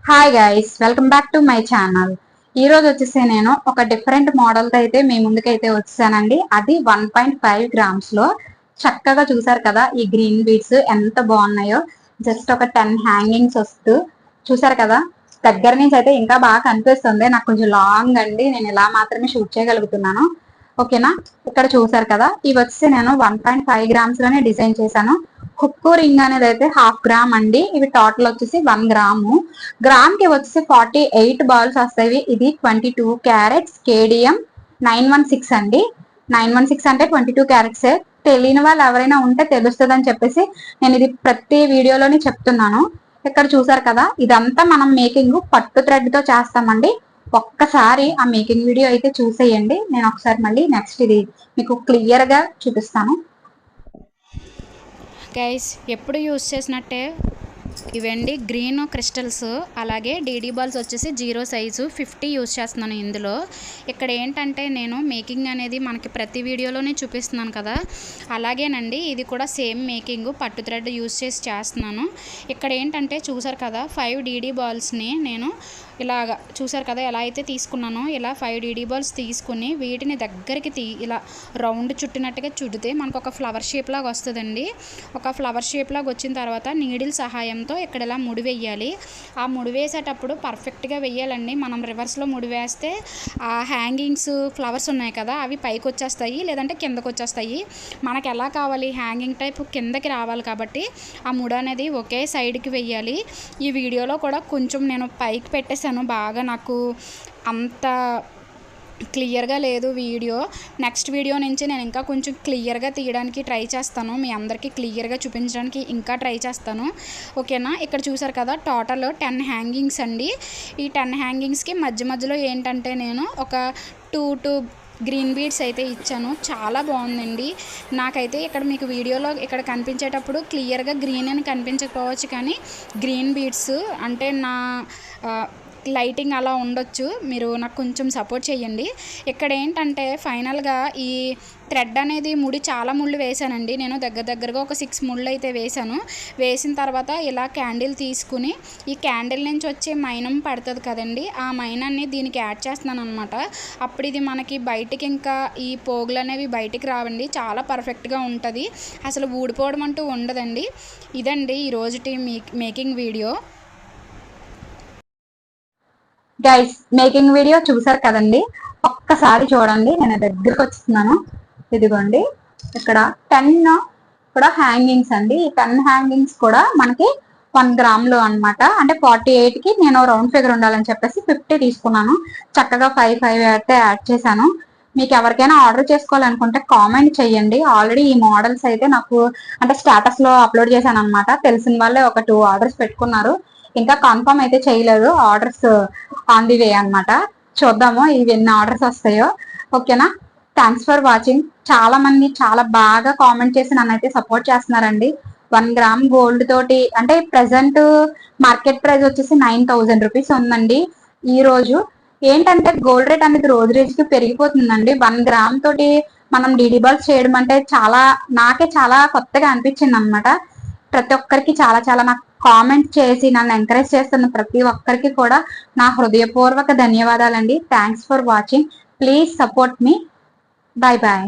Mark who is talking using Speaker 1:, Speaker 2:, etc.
Speaker 1: Hi guys, welcome back to my channel. ఈ రోజు వచ్చేసి నేను ఒక డిఫరెంట్ మోడల్ తో అయితే మీ ముందుకైతే వచ్చానండి. అది 1.5 గ్రామ్స్ లో చక్కగా చూసారు కదా. ఈ గ్రీన్ బీడ్స్ ఎంత బాగున్నాయో. జస్ట్ ఒక 10 హ్యాంగింగ్స్ వస్తూ చూసారు కదా. దగ్గర నుంచి అయితే ఇంకా బాగా కనిపిస్తుంది. నాకు కొంచెం లాంగ్ అండి, నేను ఇలా మాత్రమే షూట్ చేయగలుగుతున్నాను. ఓకేనా, ఇక్కడ చూసారు కదా. ఇవి వచ్చి నేను 1.5 గ్రామ్స్ లోనే డిజైన్ చేశాను. హుక్కు రింగ్ అనేది అయితే 1/2 గ్రామ్ అండి. ఇవి టోటల్ వచ్చేసి 1 గ్రాము. గ్రామ్ కి వచ్చేసి 48 బాల్స్ వస్తాయి. ఇది 22 క్యారెట్స్ కేడిఎం 916 అండి. 916 అంటే 22 క్యారెట్స్. తెలియని వాళ్ళు ఎవరైనా ఉంటే తెలుస్తుంది అని చెప్పేసి నేను ఇది ప్రతి వీడియోలోని చెప్తున్నాను. ఇక్కడ చూసారు కదా, ఇదంతా మనం మేకింగ్ పట్టు థ్రెడ్ తో చేస్తామండి. ఒక్కసారి ఆ మేకింగ్ వీడియో అయితే చూసేయండి. నేను ఒకసారి మళ్ళీ నెక్స్ట్ ఇది మీకు క్లియర్ గా చూపిస్తాను.
Speaker 2: గైస్, ఎప్పుడు యూస్ చేసినట్టే ఇవండి గ్రీన్ క్రిస్టల్స్, అలాగే డీడీ బాల్స్ వచ్చేసి 0 సైజు 50 యూస్ చేస్తున్నాను ఇందులో. ఇక్కడ ఏంటంటే నేను మేకింగ్ అనేది మనకి ప్రతి వీడియోలోనే చూపిస్తున్నాను కదా, అలాగేనండి ఇది కూడా సేమ్ మేకింగ్ పట్టు థ్రెడ్ యూస్ చేసి చేస్తున్నాను. ఇక్కడ ఏంటంటే చూసారు కదా, 5 డీడీ బాల్స్ని నేను ఇలాగా చూసారు కదా ఎలా అయితే తీసుకున్నానో, ఇలా 5 డీడీ బాల్స్ తీసుకుని వీటిని దగ్గరికి ఇలా రౌండ్ చుట్టినట్టుగా చుడితే మనకు ఒక ఫ్లవర్ షేప్ లాగా వస్తుందండి. ఒక ఫ్లవర్ షేప్ లాగా వచ్చిన తర్వాత నీడిల్ సహాయంతో ఇక్కడ ఇలా ముడి వేయాలి. ఆ ముడి వేసేటప్పుడు పర్ఫెక్ట్గా వేయాలండి. మనం రివర్స్లో ముడి వేస్తే ఆ హ్యాంగింగ్స్ ఫ్లవర్స్ ఉన్నాయి కదా, అవి పైకి వచ్చేస్తాయి, లేదంటే కిందకు వచ్చేస్తాయి. మనకు ఎలా కావాలి, హ్యాంగింగ్ టైప్ కిందకి రావాలి కాబట్టి ఆ ముడి అనేది ఒకే సైడ్కి వేయాలి. ఈ వీడియోలో కూడా కొంచెం నేను పైకి పెట్టేసాను, బాగా నాకు అంత క్లియర్గా లేదు వీడియో. నెక్స్ట్ వీడియో నుంచి నేను ఇంకా కొంచెం క్లియర్గా తీయడానికి ట్రై చేస్తాను, మీ అందరికీ క్లియర్గా చూపించడానికి ఇంకా ట్రై చేస్తాను. ఓకేనా, ఇక్కడ చూసారు కదా టోటల్ 10 హ్యాంగింగ్స్ అండి. ఈ 10 హ్యాంగింగ్స్కి మధ్య మధ్యలో ఏంటంటే నేను ఒక 2 గ్రీన్ బీడ్స్ అయితే ఇచ్చాను. చాలా బాగుందండి. నాకైతే ఇక్కడ మీకు వీడియోలో ఇక్కడ కనిపించేటప్పుడు క్లియర్గా గ్రీన్ అని కనిపించకపోవచ్చు, కానీ గ్రీన్ బీడ్స్ అంటే నా లైటింగ్ అలా ఉండొచ్చు. మీరు నాకు కొంచెం సపోర్ట్ చేయండి. ఇక్కడ ఏంటంటే ఫైనల్గా ఈ థ్రెడ్ అనేది చాలా ముళ్ళు వేసానండి. నేను దగ్గరగా ఒక 6 ముళ్ళు అయితే వేసాను. వేసిన తర్వాత ఇలా క్యాండిల్ తీసుకుని ఈ క్యాండిల్ నుంచి వచ్చే మైనం పడుతుంది కదండి, ఆ మైనాన్ని దీనికి యాడ్ చేస్తున్నాను అనమాట. అప్పుడు ఇది మనకి బయటికి ఇంకా ఈ పోగులు అనేవి బయటికి రావండి. చాలా పర్ఫెక్ట్గా ఉంటుంది, అసలు ఊడిపోవడం అంటూ ఉండదండి. ఇదండి ఈరోజుటి making video.
Speaker 1: Guys, making video చూసారు కదండి, ఒక్కసారి చూడండి. నేను దగ్గరకు వచ్చుతున్నాను. ఇదిగోండి, ఇక్కడ 10 కూడా హ్యాంగింగ్స్ అండి. ఈ 10 హ్యాంగింగ్స్ కూడా మనకి 1 గ్రామ్ అనమాట. అంటే 48కి నేను రౌండ్ ఫిగర్ ఉండాలని చెప్పేసి 50 తీసుకున్నాను. చక్కగా 5 అయితే యాడ్ చేశాను. మీకు ఎవరికైనా ఆర్డర్ చేసుకోవాలనుకుంటే కామెంట్ చెయ్యండి. ఆల్రెడీ ఈ మోడల్స్ అయితే నాకు అంటే స్టేటస్ లో అప్లోడ్ చేశాను అనమాట. తెలిసిన వాళ్ళే ఒక 2 ఆర్డర్స్ పెట్టుకున్నారు. ఇంకా కన్ఫర్మ్ అయితే చేయలేదు, ఆర్డర్స్ ఆన్ ది వే అనమాట. చూద్దాము ఇవి ఎన్ని ఆర్డర్స్ వస్తాయో. ఓకేనా, థ్యాంక్స్ ఫర్ వాచింగ్. చాలా మంది చాలా బాగా కామెంట్ చేసి నన్ను అయితే సపోర్ట్ చేస్తున్నారండి. 1 గ్రామ్ గోల్డ్ తోటి అంటే ప్రెసెంట్ మార్కెట్ ప్రైస్ వచ్చేసి 9000 రూపీస్ ఉందండి. ఈ రోజు ఏంటంటే గోల్డ్ రేట్ అనేది రోజు రోజుకి పెరిగిపోతుందండి. 1 గ్రామ్ తోటి మనం డీడీ బాల్స్ చేయడం అంటే నాకే చాలా కొత్తగా అనిపించింది అనమాట. ప్రతి ఒక్కరికి చాలా నాకు కామెంట్ చేసి నన్ను ఎంకరేజ్ చేస్తున్న ప్రతి ఒక్కరికి కూడా నా హృదయపూర్వక ధన్యవాదాలండి. Thanks for watching. Please support me. Bye bye.